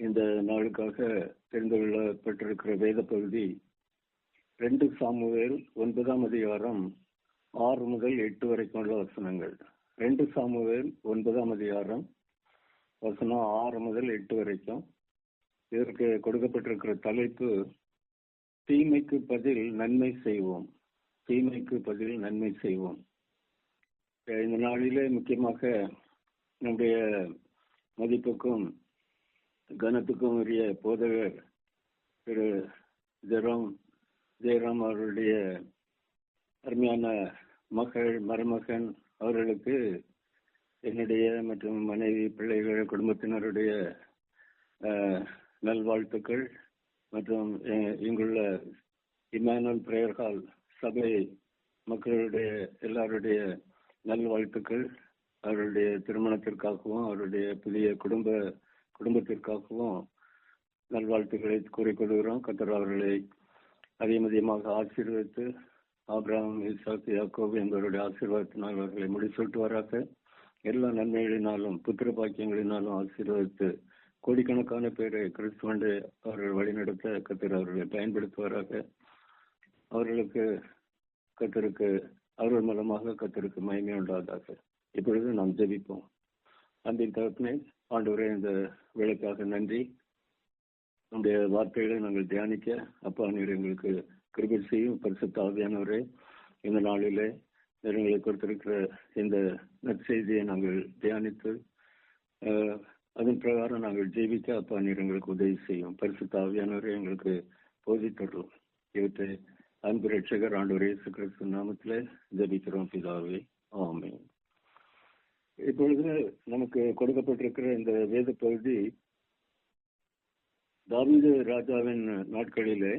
இந்த நாளுக்காக தெரிந்து கொள்ளப்பட்டிருக்கிற வேத பகுதி 2 சாமுவேல் 9ஆம் அதிகாரம் 6 முதல் 8 வரைக்கும் உள்ள வசனங்கள். 2 சாமுவேல் 9ஆம் அதிகாரம் வசனம் 6 முதல் 8 வரைக்கும். இதற்கு கொடுக்கப்பட்டிருக்கிற தலைப்பு தீமைக்கு பதில் நன்மை செய்வோம். தீமைக்கு பதில் நன்மை செய்வோம். இந்த நாளிலே முக்கியமாக நம்முடைய மதிப்புக்கும் கனத்துக்கும் உரிய போதகர் திரு ஜெயராம் அவர்களுடைய அருமையான மருமகன் அவர்களுக்கு என்னுடைய மற்றும் மனைவி, பிள்ளைகள், குடும்பத்தினருடைய நல்வாழ்த்துக்கள் மற்றும் இங்குள்ள இமானுவேல் பிரேயர் ஹால் சபை மக்களுடைய எல்லாருடைய நல்வாழ்த்துக்கள். அவருடைய திருமணத்திற்காகவும் அவருடைய புதிய குடும்பத்திற்காகவும் நல்வாழ்த்துக்களை கூறிக்கொள்கிறோம். கர்த்தர் அவர்களை அதிகமாக ஆசீர்வதித்து ஆபிரகாம், ஈசாக்கு, யாக்கோபு என்பவருடைய ஆசீர்வாதத்தினால் அவர்களை முடிசூட்டுவாராக. எல்லா நன்மைகளினாலும் புத்திர பாக்கியங்களினாலும் ஆசீர்வதித்து கோடிக்கணக்கான பேரை கிறிஸ்துவண்டை அவர்கள் வழிநடத்த கர்த்தர் அவர்களை பயன்படுத்துவாராக. அவர்கள் மூலமாக கர்த்தருக்கு மகிமை உண்டாவதாக. இப்பொழுது நாம் ஜெபிப்போம். அன்பின் தகப்பனே, ஆண்டவரே, இந்த வேலைக்காக நன்றி. நம்முடைய வார்த்தைகளை நாங்கள் தியானிக்க அப்பா நீர் எங்களுக்கு கிருபை செய்யும். பரிசுத்த ஆவியானவரே, இந்த நாளிலே எங்களை கொடுத்திருக்கிற இந்த நற்செய்தியை நாங்கள் தியானித்து அதன் பிரகாரம் நாங்கள் ஜெபிக்க அப்பா நீர் எங்களுக்கு உதவி செய்யும். பரிசுத்த ஆவியானவரே, எங்களுக்கு போதித்தருளும். இவற்றை அன்பு ரட்சகர் ஆண்டவர் இயேசு கிறிஸ்து நாமத்திலே ஜெபிக்கிறோம் பிதாவே, ஆமென். இப்பொழுது நமக்கு கொடுக்கப்பட்டிருக்கிற இந்த வேத பகுதி தாவீது ராஜாவின் நாட்களிலே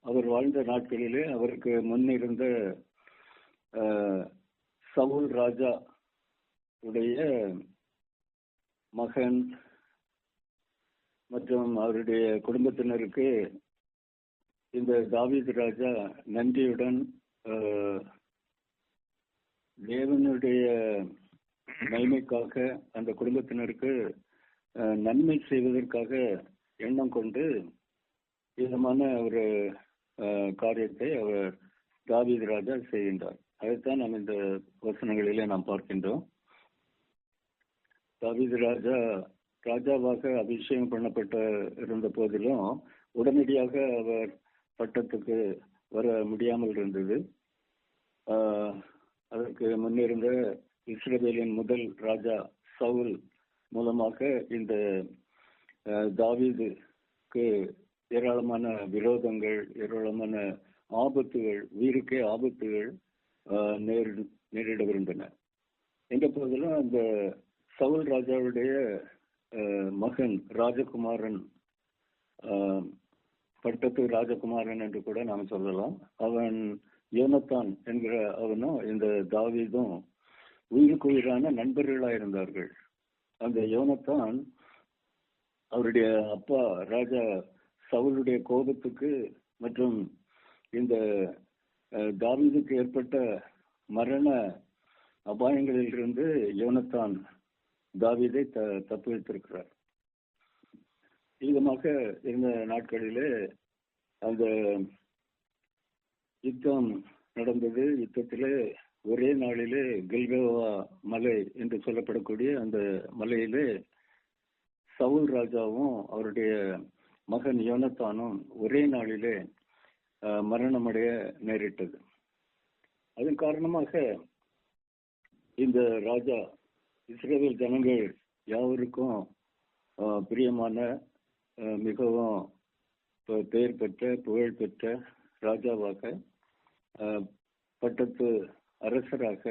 அவர் வாழ்ந்த நாட்களிலே அவருக்கு முன்னிருந்த சவுல் ராஜா உடைய மகன் மற்றும் அவருடைய குடும்பத்தினருக்கு இந்த தாவீது ராஜா நன்றியுடன் தேவனுடைய மகிமைக்காக அந்த குடும்பத்தினருக்கு நன்மை செய்வதற்காக எண்ணம் கொண்டு விதமான ஒரு காரியத்தை அவர் தாவீது ராஜா செய்கின்றார். அதைத்தான் நாம் இந்த வசனங்களிலே நாம் பார்க்கின்றோம். தாவீது ராஜாவாக அபிஷேகம் பண்ணப்பட்ட இருந்த போதிலும் உடனடியாக அவர் பட்டத்துக்கு வர முடியாமல் இருந்தது. அதற்கு முன்னிருந்த இஸ்ரவேலின் முதல் ராஜா சவுல் மூலமாக இந்த தாவீதுக்கு ஏராளமான விரோதங்கள், ஏராளமான ஆபத்துகள், உயிருக்கே ஆபத்துகள் நேரிடவிருந்தன. என்ற போதிலும் அந்த சவுல் ராஜாவுடைய மகன் ராஜகுமாரன், பட்டத்து ராஜகுமாரன் என்று கூட நாம் சொல்லலாம், அவன் யோனத்தான் என்கிற அவனும் இந்த தாவீதும் உயிருக்குயிரான நண்பர்களாக இருந்தார்கள். அந்த யோனத்தான் அவருடைய அப்பா ராஜா சவுலுடைய கோபத்துக்கு மற்றும் இந்த தாவீதுக்கு ஏற்பட்ட மரண அபாயங்களிலிருந்து யோனத்தான் தாவீதை தப்பு வைத்திருக்கிறார். விதமாக இருந்த நாட்களிலே அந்த யுத்தம் நடந்தது. யுத்தத்திலே ஒரே நாளிலே கில்போவா மலை என்று சொல்லப்படக்கூடிய அந்த மலையிலே சவுல் ராஜாவும் அவருடைய மகன் யோனத்தானும் ஒரே நாளிலே மரணமடைய நேரிட்டது. அதன் காரணமாக இந்த ராஜா இஸ்ரவேல் ஜனங்கள் யாவருக்கும் பிரியமான மிகவும் பெயர் பெற்ற புகழ் பெற்ற ராஜாவாக, பட்டத்து அரசராக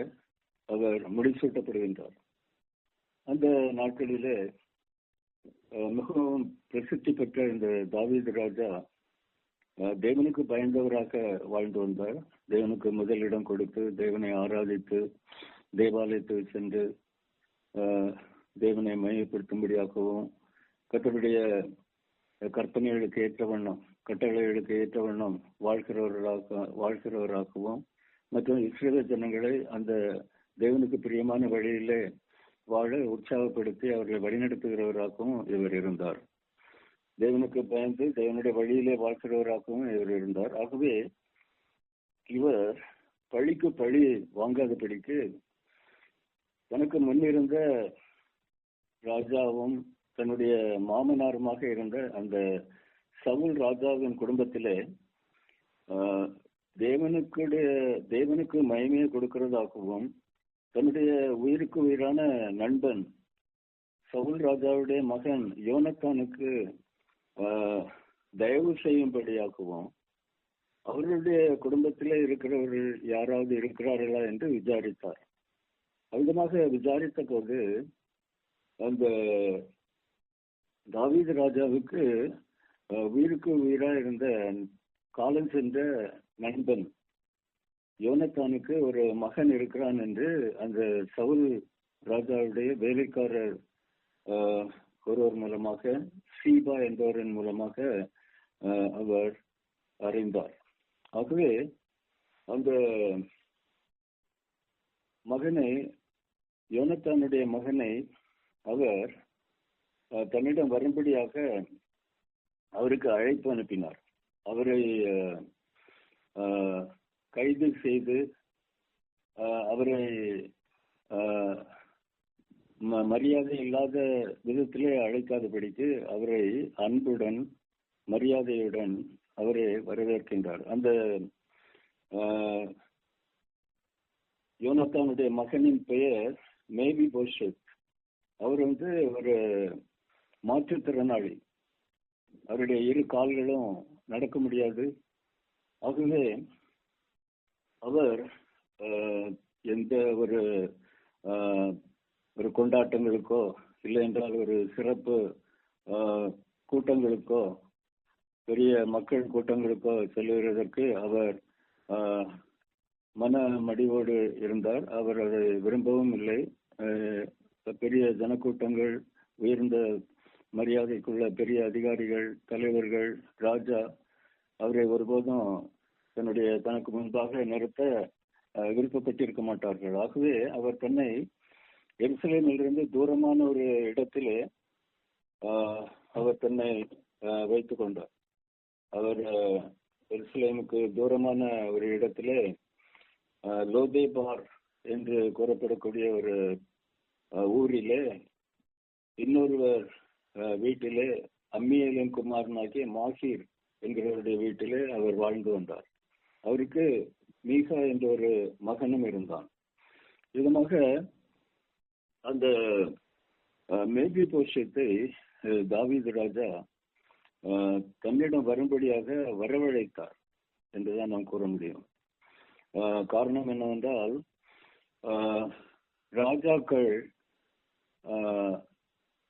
அவர் முடிசூட்டப்படுகின்றார். அந்த நாட்களிலே மிகவும் பிரசித்தி பெற்ற இந்த தாவீது ராஜா தேவனுக்கு பயந்தவராக வாழ்ந்து வந்தார். தேவனுக்கு முதலிடம் கொடுத்து தேவனை ஆராதித்து தேவாலயத்துக்கு சென்று தேவனை மையப்படுத்தும்படியாகவும் கர்த்தருடைய கற்பனைகளுக்கு ஏற்ற வண்ணம், கட்டளைகளுக்கு ஏற்ற வண்ணம் வாழ்கிறவராகவும் மற்றும் இஸ்ரவேல் ஜனங்களை அந்த தேவனுக்கு பிரியமான வழியிலே வாழ உற்சாகப்படுத்தி அவர்களை வழிநடத்துகிறவராகவும் இவர் இருந்தார். தேவனுக்கு பயந்து தேவனுடைய வழியிலே வாழ்கிறவராகவும் இவர் இருந்தார். ஆகவே இவர் பழிக்கு பழி வாங்காதபடிக்கு தனக்கு முன்னிருந்த ராஜாவும் தன்னுடைய மாமனாருமாக இருந்த அந்த சவுல் ராஜாவின் குடும்பத்திலே தேவனுக்கு மகிமையை கொடுக்கிறதாகவும் தன்னுடைய உயிருக்கு உயிரான நண்பன் சவுல் ராஜாவுடைய மகன் யோனத்தானுக்கு தயவு செய்யும்படியாகவும் அவர்களுடைய குடும்பத்திலே இருக்கிறவர்கள் யாராவது இருக்கிறார்களா என்று விசாரித்தார். விதமாக விசாரித்த போது அந்த தாவீது ராஜாவுக்கு உயிருக்கு உயிரா இருந்த காலம் சென்ற நண்பன் யோனத்தானுக்கு ஒரு மகன் இருக்கிறான் என்று அந்த சவுல் ராஜாவுடைய வேலைக்காரர் ஒருவர் மூலமாக சீபா என்பவரின் மூலமாக அவர் அறிந்தார். ஆகவே அந்த மகனை, யோனத்தானுடைய மகனை அவர் தன்னிடம் வரும்படியாக அவருக்கு அழைப்பு அனுப்பினார். அவரை கைது செய்து அவரை மரியாதை இல்லாத விதத்திலே அழைக்காதபடிக்கு அவரை அன்புடன் மரியாதையுடன் அவரை வரவேற்கின்றார். அந்த யோனத்தானுடைய மகனின் பெயர் மேபி போஷத். அவர் ஒரு மாற்றுத்திறனாளி. அவருடைய இரு கால்களும் நடக்க முடியாது. ஆகவே அவர் எந்த ஒரு கொண்டாட்டங்களுக்கோ இல்லை என்றால் ஒரு சிறப்பு கூட்டங்களுக்கோ பெரிய மக்கள் கூட்டங்களுக்கோ செல்லுவதற்கு அவர் மன மடிவோடு இருந்தார். அவர் அதை விரும்பவும் இல்லை. பெரிய ஜனக்கூட்டங்கள், உயர்ந்த மரியாதைக்குள்ள பெரிய அதிகாரிகள், தலைவர்கள், ராஜா அவரை ஒருபோதும் தனக்கு முன்பாக நிறுத்த விருப்பப்பட்டிருக்க மாட்டார்கள். ஆகவே அவர் தன்னை எருசலேமிலிருந்து தூரமான ஒரு இடத்திலே அவர் தன்னை வைத்துக் கொண்டார். அவர் எருசலேமுக்கு தூரமான ஒரு இடத்திலே லோதேபார் என்று கூறப்படக்கூடிய ஒரு ஊரிலே இன்னொருவர் வீட்டிலே அம்மியலின் குமாரனாகிய மாசீர் என்கிறவருடைய வீட்டிலே அவர் வாழ்ந்து வந்தார். அவருக்கு மீகா என்ற ஒரு மகனும் இருந்தான். விதமாக அந்த மேபி போஷத்தை தாவீது ராஜா தன்னிடம் வரும்படியாக வரவழைத்தார் என்றுதான் நாம் கூற முடியும். காரணம் என்னவென்றால், ராஜாக்கள்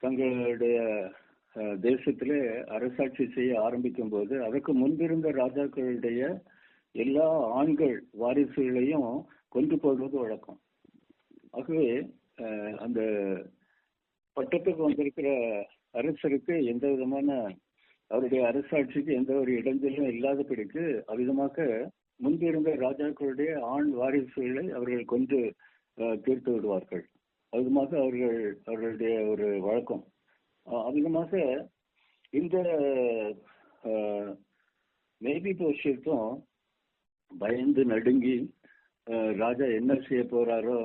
தங்களுடைய தேசத்திலே அரசாட்சி செய்ய ஆரம்பிக்கும் போது அதற்கு முன்பிருந்த ராஜாக்களுடைய எல்லா ஆண்கள் வாரிசுகளையும் கொண்டு போடுவது வழக்கம். ஆகவே அந்த பட்டத்துக்கு வந்திருக்கிற அரசருக்கு எந்த விதமான அவருடைய அரசாட்சிக்கு எந்த ஒரு இடைஞ்சலும் இல்லாதபடிக்கு அவ்விதமாக முன்பிருந்த ராஜாக்களுடைய ஆண் வாரிசுகளை அவர்கள் கொண்டு தீர்த்து விடுவார்கள். அதுமாக அவர்களுடைய ஒரு வழக்கம். அதிகமாக இந்த மேபி போஷத்தும் பயந்து நடுங்கி ராஜா என்ன செய்ய போறாரோ,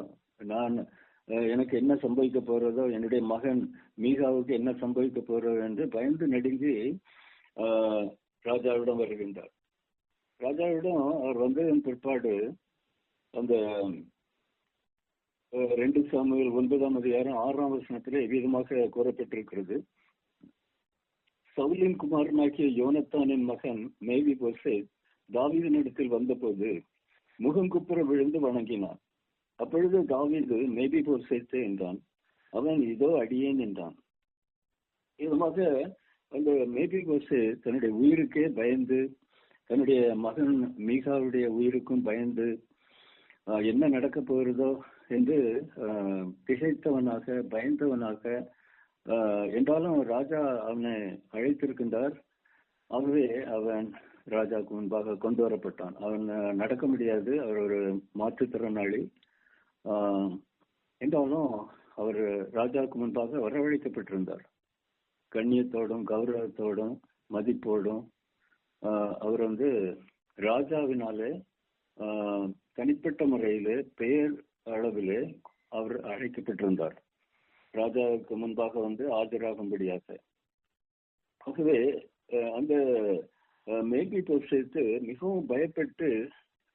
எனக்கு என்ன சம்பவிக்க போறதோ, என்னுடைய மகன் மீகாவுக்கு என்ன சம்பவிக்க போறதோ என்று பயந்து நடுங்கி ராஜாவிடம் வருகின்றார். ராஜாவிடம் அவர் வந்ததன் பிற்பாடு அந்த 2 சாமுவேல் 9:6 விதமாக கூறப்பட்டிருக்கிறது. சவுலின் குமாரனாகிய யோனத்தானின் மகன் மேவி போசேத் தாவீதினிடத்தில் வந்தபோது முகங்குப்புற விழுந்து வணங்கினான். அப்பொழுது தாவீது மேபி போசேத் என்றான். அவன் இதோ அடியேன் என்றான். விதமாக அந்த மேபி போசேத் தன்னுடைய உயிருக்கே பயந்து, தன்னுடைய மகன் மீகாவுடைய உயிருக்கும் பயந்து என்ன நடக்க போகிறதோ என்று திகைத்தவனாக பயந்தவனாக, என்றாலும் ராஜா அவனை அழைத்திருக்கின்றார். ஆகவே அவன் ராஜாவுக்கு முன்பாக கொண்டு வரப்பட்டான். அவன் நடக்க முடியாது, அவர் ஒரு மாற்றுத்திறனாளி. என்றாலும் அவர் ராஜாவுக்கு முன்பாக வரவழைக்கப்பட்டிருந்தார். கண்ணியத்தோடும் கௌரவத்தோடும் மதிப்போடும் அவர் ராஜாவினாலே தனிப்பட்ட முறையிலே பெயர் அளவிலே அவர் அழைக்கப்பட்டிருந்தார், ராஜாவுக்கு முன்பாக ஆஜராகும்படியாக. ஆகவே அந்த மேல்போசேத்து மிகவும் பயப்பட்டு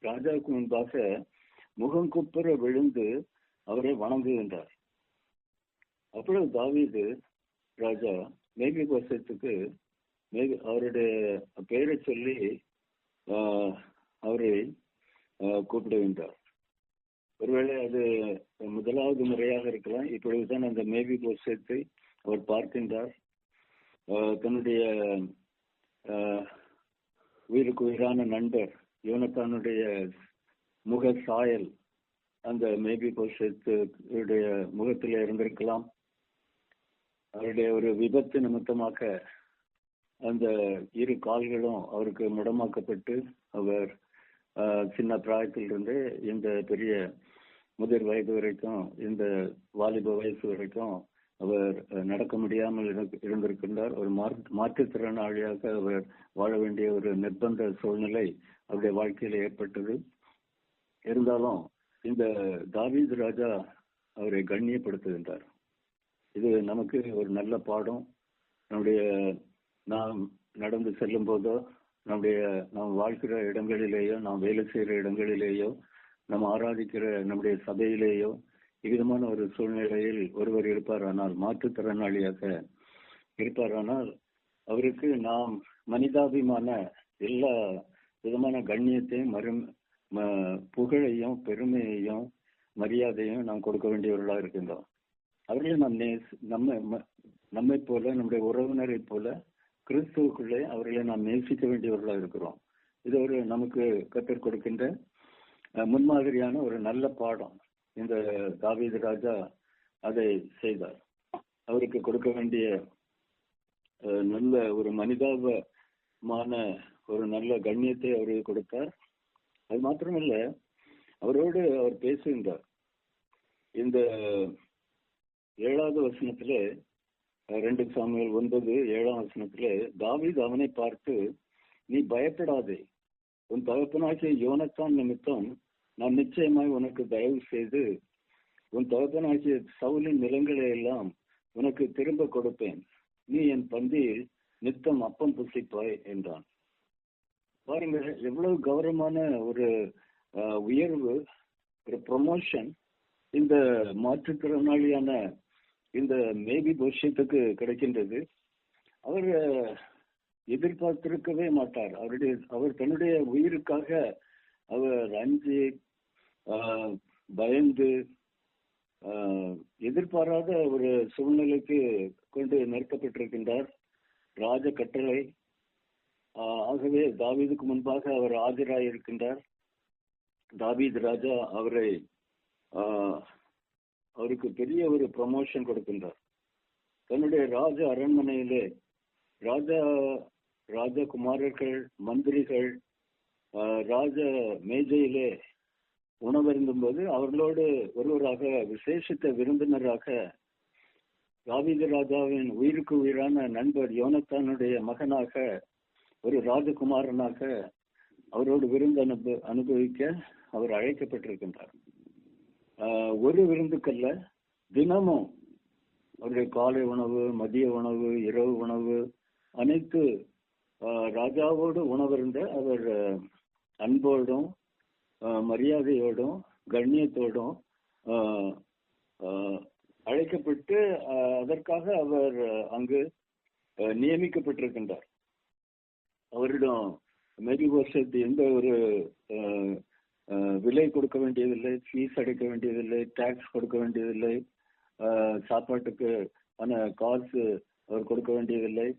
ராஜாவுக்கு முன்பாக முகங்குப்புற விழுந்து அவரை வணங்குகின்றார். அப்பொழுது தாவீது ராஜா மேல்போசேத்துக்கு அவருடைய பெயரை சொல்லி அவரை கூப்பிடுகின்றார். ஒருவேளை அது முதலாவது முறையாக இருக்கலாம். இப்பொழுதுதான் அந்த மேல்போசேத்தை அவர் பார்க்கின்றார். தன்னுடைய உயிருக்கு உயிரான நண்பர் யோனத்தானுடைய முக சாயல் அந்த மேல்போசேத்துடைய முகத்தில் இருந்திருக்கலாம். அவருடைய ஒரு விபத்து நிமித்தமாக அந்த இரு கால்களும் அவருக்கு முடமாக்கப்பட்டு அவர் சின்ன பிராயத்திலிருந்து இந்த பெரிய முதிர் வயது வரைக்கும், இந்த வாலிப வயசு வரைக்கும் அவர் நடக்க முடியாமல் இருந்திருக்கின்றார். ஒரு மாற்றுத்திறனாளியாக அவர் வாழ வேண்டிய ஒரு நிர்பந்த சூழ்நிலை அவருடைய வாழ்க்கையில ஏற்பட்டது. இருந்தாலும் இந்த தாவீது ராஜா அவரை கண்ணியப்படுத்துகின்றார். இது நமக்கு ஒரு நல்ல பாடம். நாம் நடந்து செல்லும் போதோ, நாம் வாழ்கிற இடங்களிலேயோ, நாம் வேலை செய்கிற இடங்களிலேயோ, நாம் ஆராதிக்கிற நம்முடைய சபையிலேயோ இவ்விதமான ஒரு சூழ்நிலையில் ஒருவர் இருப்பாரானால், மாற்றுத்திறனாளியாக இருப்பாரானால், அவருக்கு நாம் மனிதாபிமான எல்லா விதமான கண்ணியத்தையும் புகழையும் பெருமையையும் மரியாதையும் நாம் கொடுக்க வேண்டியவர்களாக இருக்கின்றோம். அவர்களே நம்மை போல, நம்முடைய உறவினரை போல கிறிஸ்துவுக்குள்ளே அவர்களை நாம் நேசிக்க வேண்டியவர்களாக இருக்கிறோம். இது ஒரு நமக்கு கற்றுக் கொடுக்கின்ற முன்மாதிரியான ஒரு நல்ல பாடம். இந்த தாவீது ராஜா அதை செய்தார். அவருக்கு கொடுக்க வேண்டிய நல்ல ஒரு மனிதாபமான ஒரு நல்ல கண்ணியத்தை அவருக்கு கொடுத்தார். அது மாத்திரமல்ல, அவரோடு அவர் பேசுகின்றார். இந்த 7வது வசனத்திலே, 2 சாமுவேல் 9:7 தாவீது அவனை பார்த்து, நீ பயப்படாதே, உன் தகப்பனாகிய யோனத்தான் நிமித்தம் நான் நிச்சயமாய் உனக்கு தயவு செய்து உன் தகப்பனாகிய சவுலின் நிலங்களை எல்லாம் உனக்கு திரும்ப கொடுப்பேன், நீ என் பந்தியில் நித்தம் அப்பம் புசிப்பாய் என்றான். பாருங்க, எவ்வளவு கௌரவமான ஒரு உயர்வு, ஒரு ப்ரொமோஷன் இந்த மாற்றுத்திறனாளியான இந்த மேல்போசேத்துக்கு கிடைக்கின்றது. அவர் எதிர்பார்த்திருக்கவே மாட்டார். அவர் தன்னுடைய உயிருக்காக அவர் அஞ்சி பயந்து எதிர்பாராத ஒரு சூழ்நிலைக்கு கொண்டு நிறுத்தப்பட்டிருக்கின்றார். ராஜ கட்டளை. ஆகவே தாவீதுக்கு முன்பாக அவர் ஆஜராயிருக்கின்றார். தாவீது ராஜா அவருக்கு பெரிய ஒரு ப்ரமோஷன் கொடுக்கின்றார். தன்னுடைய ராஜ அரண்மனையிலே ராஜகுமாரர்கள், மந்திரிகள் ராஜ மேஜையிலே உணவருந்தும் போது அவர்களோடு ஒருவராக விசேஷித்த விருந்தினராக தாவீது ராஜாவின் உயிருக்கு உயிரான நண்பர் யோனத்தானுடைய மகனாக, ஒரு ராஜகுமாரனாக அவரோடு விருந்து அனுபவிக்க அவர் அழைக்கப்பட்டிருக்கின்றார். ஒரு விருந்துக்கல்ல, தினமும் அவருடைய காலை உணவு, மதிய உணவு, இரவு உணவு அனைத்து ராஜாவோடு உணவருந்த அவர் அன்போடும் மரியாதையோடும் கண்ணியத்தோடும் அழைக்கப்பட்டு அதற்காக அவர் அங்கு நியமிக்கப்பட்டிருக்கின்றார். அவரிடம் மேல்போசேத் எந்த ஒரு விலை கொடுக்க வேண்டியதில்லை, ஃபீஸ் அடைக்க வேண்டியதில்லை, டாக்ஸ் கொடுக்க வேண்டியதில்லை, சாப்பாட்டுக்கு காசு அவர் கொடுக்க வேண்டியதில்லை.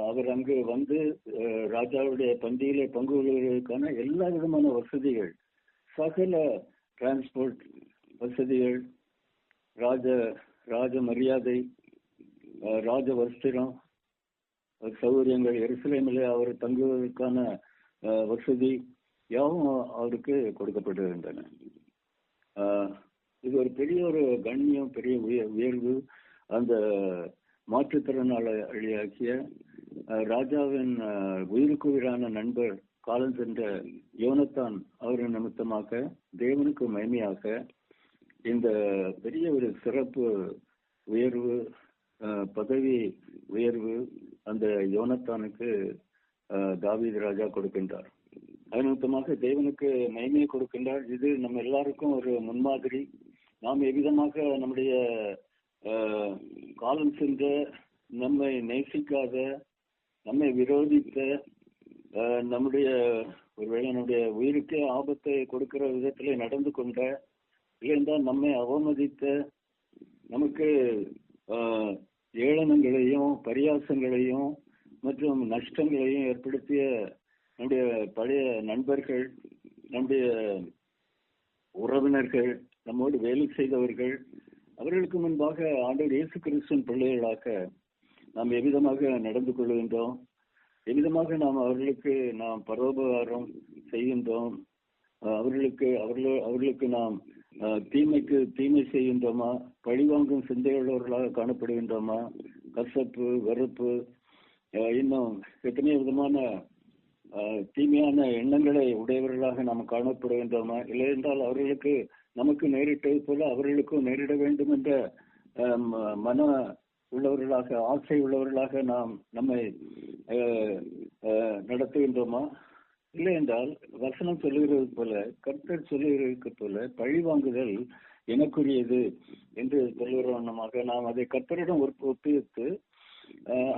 அவர் அங்கு ராஜாவுடைய பந்தியிலே பங்கு கொள்வதற்கான எல்லா விதமான வசதிகள், சகல டிரான்ஸ்போர்ட் வசதிகள், ராஜ மரியாதை, ராஜ வஸ்திரம், சௌகரியங்கள், எருசலேமிலே அவர் தங்குவதற்கான வசதி யாவும் அவருக்கு கொடுக்கப்பட்டிருந்தன. இது ஒரு பெரிய ஒரு கண்ணியம், பெரிய உயர்வு. அந்த மாற்றுத்திறனாளியாக்கிய ராஜாவின் உயிருக்கு உயிரான நண்பர் காலம் சென்ற யோனத்தான் அவரின் நிமித்தமாக தேவனுக்கு மகிமையாக இந்த பெரிய ஒரு சிறப்பு உயர்வு, பதவி உயர்வு அந்த யோனத்தானுக்கு தாவீது ராஜா கொடுக்கின்றார். அது நிமித்தமாக தேவனுக்கு மகிமையை கொடுக்கின்றார். இது நம்ம எல்லாருக்கும் ஒரு முன்மாதிரி. நாம் எவ்விதமாக நம்முடைய காலம் சென்ற, நம்மை நேசிக்காத, நம்மை விரோதித்த, நம்முடைய ஒருவேளை நம்முடைய உயிருக்கே ஆபத்தை கொடுக்கிற விதத்திலே நடந்து கொண்ட, இல்லைன்றால் நம்மை அவமதித்த, நமக்கு ஏளனங்களையும் பரியாசங்களையும் மற்றும் நஷ்டங்களையும் ஏற்படுத்திய நம்முடைய பழைய நண்பர்கள், நம்முடைய உறவினர்கள், நம்மோடு வேலை செய்தவர்கள், அவர்களுக்கு முன்பாக ஆண்டவர் இயேசு கிறிஸ்துவின் பிள்ளைகளாக நாம் எவ்விதமாக நடந்து கொள்கின்றோம், எவ்விதமாக நாம் அவர்களுக்கு பரோபகாரம் செய்கின்றோம், அவர்களுக்கு நாம் தீமைக்கு தீமை செய்கின்றோமா, பழிவாங்கும் சிந்தையுள்ளவர்களாக காணப்படுகின்றோமா, கசப்பு, வெறுப்பு, இன்னும் எத்தனையோ விதமான தீமையான எண்ணங்களை உடையவர்களாக நாம் காணப்படுகின்றோமா, இல்லை என்றால் அவர்களுக்கு நமக்கு நேரிட்டது போல அவர்களுக்கும் நேரிட வேண்டும் என்ற மன உள்ளவர்களாக, ஆசை உள்ளவர்களாக நாம் நம்மை நடத்துகின்றோமா? இல்லை என்றால் வசனம் சொல்லுகிறது போல, கர்த்தர் சொல்லுகிறது போல, பழி வாங்குதல் எனக்குரியது என்று சொல்லுகிறவனமாக நாம் அதை கர்த்தரிடம் ஒப்புவித்து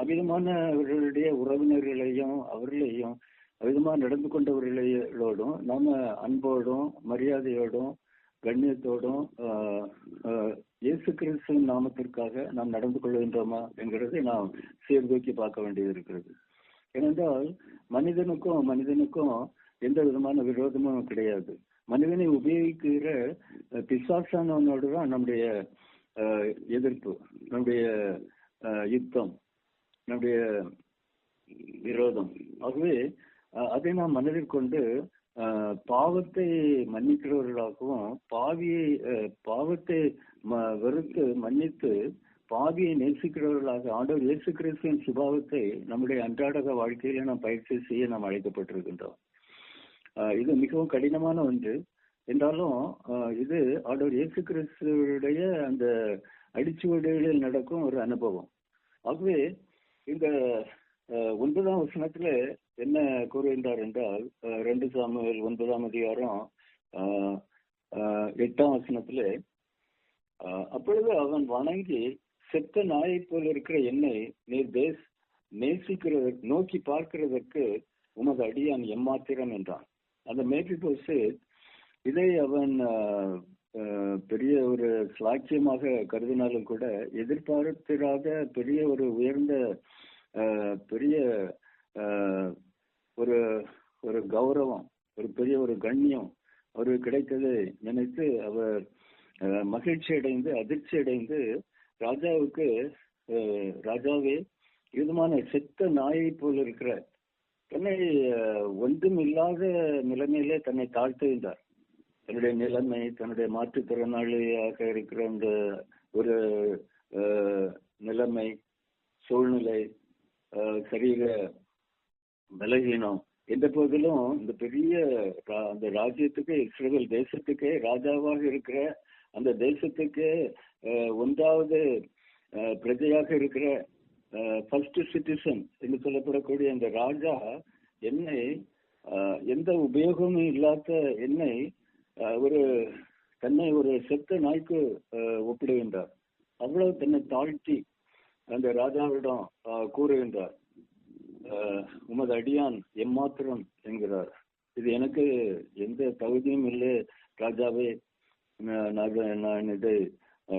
அவ்விதமானவர்களுடைய உறவினர்களையும் அவர்களையும் அவ்விதமாக நடந்து கொண்டவர்களோடும் நாம அன்போடும் மரியாதையோடும் கண்ணியத்தோடும் இயேசு கிறிஸ்துவின் நாமத்திற்காக நாம் நடந்து கொள்கின்றோமா என்கிறதை நாம் சீர்தூக்கி பார்க்க வேண்டியது இருக்கிறது. ஏனென்றால் மனிதனுக்கும் எந்த விதமான விரோதமும் கிடையாது. மனிதனை உபயோகிக்கிற பிசாசானவனோடு தான் நம்முடைய எதிர்ப்பு, நம்முடைய யுத்தம், நம்முடைய விரோதம். ஆகவே அதை நாம் மனதில் கொண்டு பாவத்தை மன்னிக்கிறவர்களாகவும் பாவத்தை வெறுத்து மன்னித்து பாவியை நேசிக்கிறவர்களாக ஆண்டவர் இயேசு கிறிஸ்துவின் சுபாவத்தை நம்முடைய அன்றாட வாழ்க்கையில நாம் பயிற்சி செய்ய நாம் அழைக்கப்பட்டிருக்கின்றோம். இது மிகவும் கடினமான ஒன்று என்றாலும் இது ஆண்டவர் இயேசு கிறிஸ்துடைய அந்த அடிச்சுவடுகளில் நடக்கும் ஒரு அனுபவம். ஆகவே இந்த 9ஆம் வசனத்துல என்ன கூறுகின்றார் என்றால் 2 சாமுவேல் 9ஆம் அதிகாரம் 8ஆம் வசனத்திலே, அப்பொழுது அவன் வணங்கி, செத்த நாயை போல் இருக்கிற என்னை நீர் நோக்கி பார்க்கிறதற்கு உமது அடியான் எம்மாத்திரம் என்றான். அந்த மேல்போசேத் இதை அவன் பெரிய ஒரு சாட்சியமாக கருதினாலும் கூட எதிர்பார்த்திராத பெரிய ஒரு உயர்ந்த பெரிய ஒரு கௌரவம், ஒரு பெரிய ஒரு கண்ணியம் அவருக்கு கிடைத்ததை நினைத்து அவர் மகிழ்ச்சி அடைந்து அதிர்ச்சி அடைந்து ராஜாவுக்கு, ராஜாவே, விதமான செத்த நாயை போல் இருக்கிற தன்னை ஒன்றும் இல்லாத நிலைமையிலே தன்னை தாழ்த்துகின்றார். தன்னுடைய நிலைமை, தன்னுடைய மாற்றுத்திறனாளியாக இருக்கிற அந்த ஒரு நிலைமை, சூழ்நிலை, சரீர பலகீனம் என்ற போதிலும் இந்த பெரிய அந்த ராஜ்யத்துக்கு, இஸ்ரவேல் தேசத்துக்கே ராஜாவாக இருக்கிற அந்த தேசத்துக்கு 1வது பிரஜையாக இருக்கிற ஃபர்ஸ்ட் சிட்டிசன் என்று சொல்லப்படக்கூடிய அந்த ராஜா என்னை, எந்த உபயோகமும் இல்லாத என்னை தன்னை ஒரு செத்த நாய்க்கு ஒப்பிடுகின்றார். அவ்வளவு தன்னை தாழ்த்தி அந்த ராஜாவிடம் கூறுகின்றார், உமது அடியான் எம்மாத்திரம் என்கிறார். இது எனக்கு எந்த தகுதியும் இல்லை ராஜாவே, நான்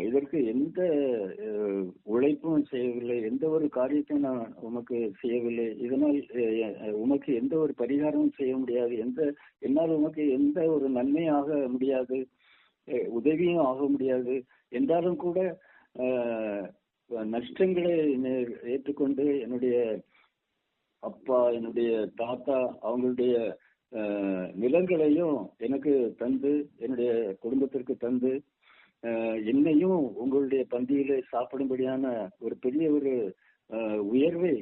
இதற்கு எந்த உழைப்பும் செய்யவில்லை, எந்த ஒரு காரியத்தையும் நான் உமக்கு செய்யவில்லை, இதனால் உமக்கு எந்த ஒரு பரிகாரமும் செய்ய முடியாது, என்னால் உமக்கு எந்த ஒரு நன்மையும் ஆக முடியாது, உதவியும் ஆக முடியாது என்றாலும் கூட நஷ்டங்களை ஏற்றுக்கொண்டு என்னுடைய அப்பா, என்னுடைய தாத்தா, அவங்களுடைய நிலங்களையும் எனக்கு தந்து, என்னுடைய குடும்பத்திற்கு தந்து, என்னையும் உங்களுடைய பந்தியிலே சாப்பிடும்படியான ஒரு பெரிய ஒரு உயர்வை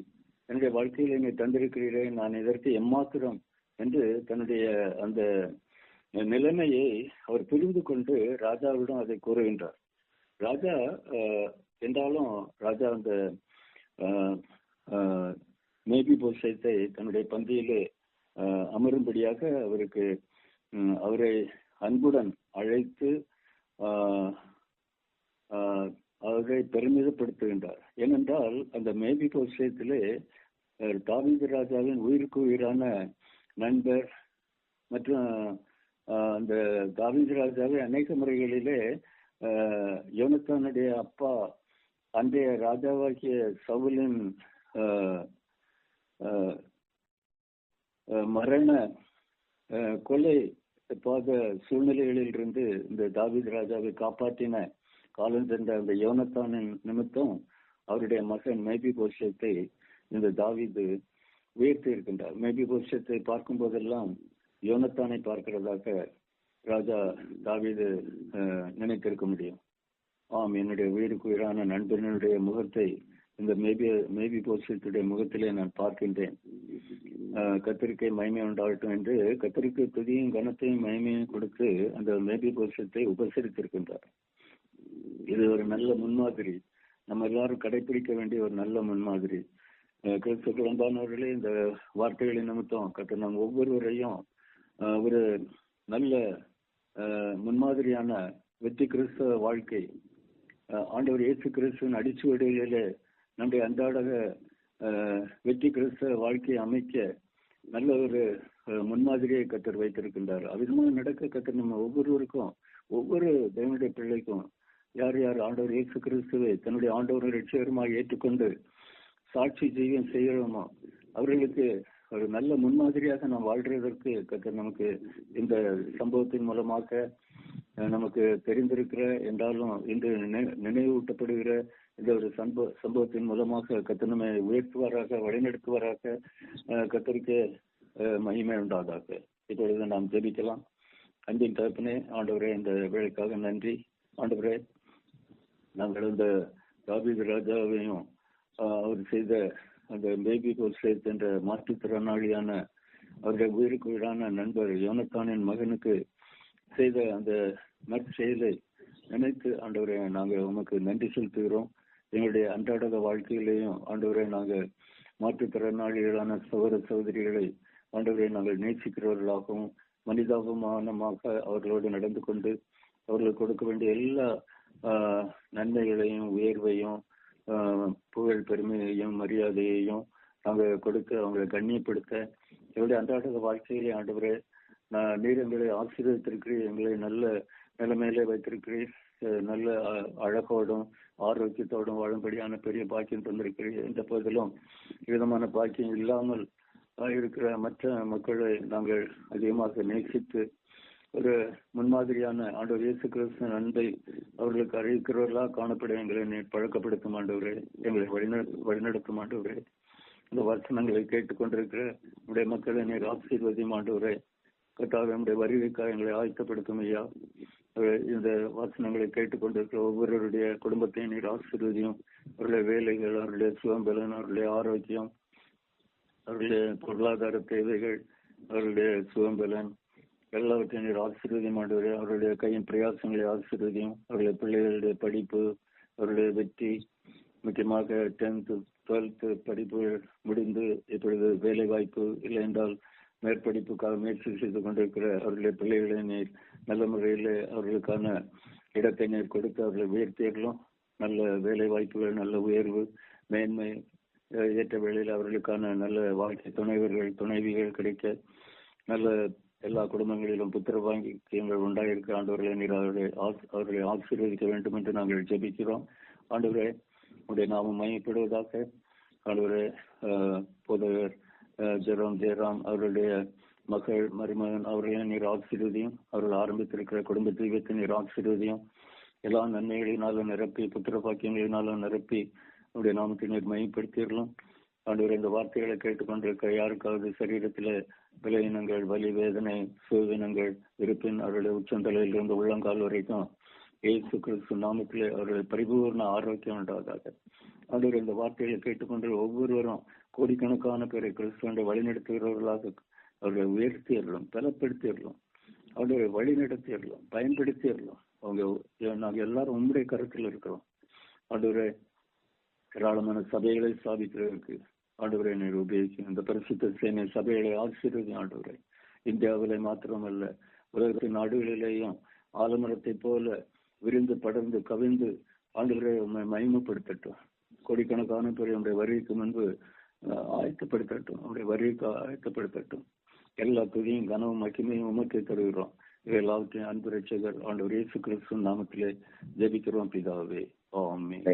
என்னுடைய வாழ்க்கையில் என்னை தந்திருக்கிறீர்கள், நான் இதற்கு எம்மாத்திரம் என்று தன்னுடைய அந்த நிலைமையை அவர் புரிந்து கொண்டு ராஜாவிடம் அதை கூறுகின்றார். ராஜா என்றாலும் ராஜா அந்த மேபிபோசேத்தை தன்னுடைய பந்தியிலே அமரும்படியாக அவருக்கு அவரை அன்புடன் அழைத்து அவரை பெருமிதப்படுத்துகின்றார். ஏனென்றால் அந்த மேபிபோசேத்திலே தாவீது ராஜாவின் உயிருக்கு உயிரான நண்பர் மற்றும் அந்த தாவீது ராஜாவை அநேக முறைகளிலே யோனத்தானுடைய அப்பா அன்றைய ராஜாவாகிய சவுலின் மரண கொலை பாத சூழ்நிலைகளில் இருந்து இந்த தாவீது ராஜாவை காப்பாற்றின காலம் சென்ற அந்த யோனத்தானின் நிமித்தம் அவருடைய மகன் மேபிபோசேத்தை இந்த தாவீது உயர்த்தி இருக்கின்றார். மேபிபோசேத்தை பார்க்கும் போதெல்லாம் யோனத்தானை பார்க்கிறதாக ராஜா தாவீது நினைத்திருக்க முடியும். ஆம், என்னுடைய உயிருக்கு உயிரான நண்பனுடைய முகத்தை இந்த மேபிபோசேத்துடைய முகத்திலே நான் பார்க்கின்றேன். கத்தரிக்கை மகிமை உண்டாகட்டும் என்று கத்தரிக்கை துதியும் கனத்தையும் மகிமையும் கொடுத்து அந்த மேபிபோசேத்தை உபசரித்திருக்கின்றார். இது ஒரு நல்ல முன்மாதிரி, நம்ம எல்லாரும் கடைபிடிக்க வேண்டிய ஒரு நல்ல முன்மாதிரி. கிறிஸ்துவுக்கு அன்பானவர்களே, இந்த வார்த்தைகளின் நிமித்தம் கர்த்தர் நம் ஒவ்வொருவரையும் ஒரு நல்ல முன்மாதிரியான வெற்றி கிறிஸ்தவ வாழ்க்கை, ஆண்டவர் இயேசு கிறிஸ்துவின் அடிச்சுவடுகளிலே நம்முடைய அன்றாட வெற்றி கிறிஸ்தவ வாழ்க்கையை அமைக்க நல்ல ஒரு முன்மாதிரியை கர்த்தர் வைத்திருக்கின்றார். அவ்விதமாக நடக்க கர்த்தர் நம்ம ஒவ்வொருவருக்கும், ஒவ்வொரு தேவனுடைய பிள்ளைக்கும், யார் யார் ஆண்டவர் இயேசு கிறிஸ்துவை தன்னுடைய ஆண்டவர் ரட்சகருமாக ஏற்றுக்கொண்டு சாட்சி ஜீவியம் செய்கிறோமோ அவர்களுக்கு ஒரு நல்ல முன்மாதிரியாக நாம் வாழ்றதற்கு கர்த்தர் நமக்கு இந்த சம்பவத்தின் மூலமாக நமக்கு தெரிந்திருக்கிற என்றாலும் இன்று நினைவூட்டப்படுகிற இந்த ஒரு சம்பவத்தின் மூலமாக கர்த்தர் நம்மை உயர்த்துவாராக, வழிநடத்துவாராக. கர்த்தருக்கு மகிமை உண்டாதாக. இப்பொழுது நாம் ஜெபிக்கலாம். அன்பின் தகப்பனே, ஆண்டவரே, இந்த வேலைக்காக நன்றி. ஆண்டவரே, நாங்கள் இந்த தாவீது ராஜாவையும் அவர் செய்த அந்த மேபிபோசேத் என்ற மாற்றுத்திறனாளியான அவருடைய உயிருக்கு உயிரான நண்பர் யோனத்தானின் மகனுக்கு செய்த அந்த நற்செயலை நினைத்து ஆண்டவரை நாங்கள் உமக்கு நன்றி செலுத்துகிறோம். எங்களுடைய அன்றாட வாழ்க்கையிலேயும் ஆண்டவரை நாங்கள் மாற்றுத்திறனாளிகளான சகோதர சகோதரிகளை ஆண்டவரை நாங்கள் நேசிக்கிறவர்களாகவும் மனிதாபமானமாக அவர்களோடு நடந்து கொண்டு அவர்களுக்கு கொடுக்க வேண்டிய எல்லா நன்மைகளையும் உயர்வையும் புகழ் பெருமையையும் மரியாதையையும் நாங்கள் கொடுத்து அவங்களை கண்ணியப்படுத்த எங்களுடைய அன்றாட வாழ்க்கையிலே ஆண்டவரே நீர் எங்களை ஆசீர்வதித்திருக்கிறீர், எங்களை நல்ல நிலைமையிலே வைத்திருக்கிறீர், நல்ல அழகோடும் ஆரோக்கியத்தோடும் வாழும்படியான பெரிய பாக்கியம் தந்திருக்கிறீர். எந்த போதிலும் விதமான பாக்கியம் இல்லாமல் இருக்கிற மற்ற மக்களை நாங்கள் அதிகமாக நேசித்து ஒரு முன்மாதிரியான ஆண்டவர் இயேசு கிறிஸ்துவின் அன்பை அவர்களுக்கு அறிவிக்கிறவர்களாக காணப்பட எங்களை பழக்கப்படுத்தும் ஆண்டவரே, எங்களை வழிநடத்தும் ஆண்டவரே. இந்த வசனங்களை கேட்டுக்கொண்டிருக்கிற நம்முடைய மக்களை நீர் ஆசீர்வதியும் ஆண்டவரே. கர்த்தாவே, நம்முடைய வருகைக்காக எங்களை ஆயத்தப்படுத்தும் ஐயா. இந்த வசனங்களை கேட்டுக்கொண்டிருக்கிற ஒவ்வொருவருடைய குடும்பத்தையும் நீர் ஆசீர்வதியும். அவருடைய வேலைகள், அவருடைய சுகம்பலன், அவருடைய ஆரோக்கியம், அவருடைய பொருளாதார தேவைகள், அவருடைய சுகம்பலன் எல்லாவற்றையும் நீர் ஆசீர்வதியும் ஆண்டவரே. அவருடைய கையின் பிரயாசங்களை ஆசீர்வதியும். அவருடைய பிள்ளைகளுடைய படிப்பு, அவருடைய வெற்றி, முக்கியமாக 10th 12th படிப்பு முடிந்து இப்பொழுது வேலை வாய்ப்பு இல்லை என்றால் மேற்படிப்புக்காக முயற்சி செய்து கொண்டிருக்கிற அவருடைய பிள்ளைகளை நீர் நல்ல முறையில் அவர்களுக்கான இடத்தை நீர் கொடுத்து அவர்களை உயர்த்தியர்களும் நல்ல வேலை வாய்ப்புகள், நல்ல உயர்வு, மேன்மை ஏற்ற வேளையில் அவர்களுக்கான நல்ல வாழ்க்கை துணைவிகள் கிடைக்க நல்ல எல்லா குடும்பங்களிலும் புத்திர பாக்கியங்கள் உண்டாயிருக்க ஆண்டவர்களை நீர் அவர்களை ஆசீர்வதிக்க வேண்டும் என்று நாங்கள் ஜெபிக்கிறோம். ஆண்டவரே, உடைய நாமம் மையப்படுவதாக. ஆண்டவரே, போதகர் ஜெயராம் அவருடைய மகள் மருமகன் அவர்களையும் நீர் ஆசீர்வதியும். அவர்கள் ஆரம்பித்திருக்கிற குடும்ப தெய்வத்தை நீர் ஆசீர்வதியும். எல்லா நன்மைகளினாலும் நிரப்பி, புத்திர பாக்கியங்களினாலும் நிரப்பி உடைய நாமத்தை நீர் மையப்படுத்திடலாம். ஆண்டவர், இந்த வார்த்தைகளை கேட்டுக்கொண்டிருக்க யாருக்காவது சரீரத்தில் விலையினங்கள், வலி, வேதனை, சுகவீனங்கள் இருப்பின் அவருடைய உச்சந்தலையிலிருந்து உள்ளங்கால் வரைக்கும் இயேசு கிறிஸ்து நாமத்திலே அவர்கள் பரிபூர்ண ஆரோக்கியம் உண்டாவதாக. ஆண்டவரே, இந்த வார்த்தைகளை கேட்டுக்கொண்டு ஒவ்வொருவரும் கோடிக்கணக்கான பேரை கிறிஸ்துவனை வழிநடத்துகிறவர்களாக அவர்களை உயர்த்திடலாம், பலப்படுத்திடலாம். அவர்களை வழிநடத்திடலாம், பயன்படுத்திடலாம். நாங்கள் எல்லாரும் உங்களுடைய கருத்தில் இருக்கிறோம். ஆண்டவரே, ஏராளமான சபைகளை ஸ்தாபிக்கிறதுக்கு ஆண்டவரை நீர் உபயோகிக்கும். இந்த பரிசுத்த சேனை சபைகளை ஆசீர்வதி ஆண்டவரை. இந்தியாவிலே மாத்திரமல்ல, உலகத்தின் நாடுகளிலேயும் ஆலமரத்தை போல விரிந்து படர்ந்து கவிழ்ந்து ஆண்டவரை உண்மை மகிமைப்படுத்தட்டும். கோடிக்கணக்கான பேர் உடைய வருகைக்கு முன்பு ஆயத்தப்படுத்தட்டும், உடைய வருகைக்கு ஆயத்தப்படுத்தட்டும். எல்லா துதியும் கனவும் மகிமையும் உமக்கே தருகிறோம். இவை எல்லாவற்றையும் அன்பு ரட்சகர் ஆண்டவர் இயேசு கிறிஸ்து நாமத்திலே ஜெபிக்கிறோம் பிதாவே. ஆமென்.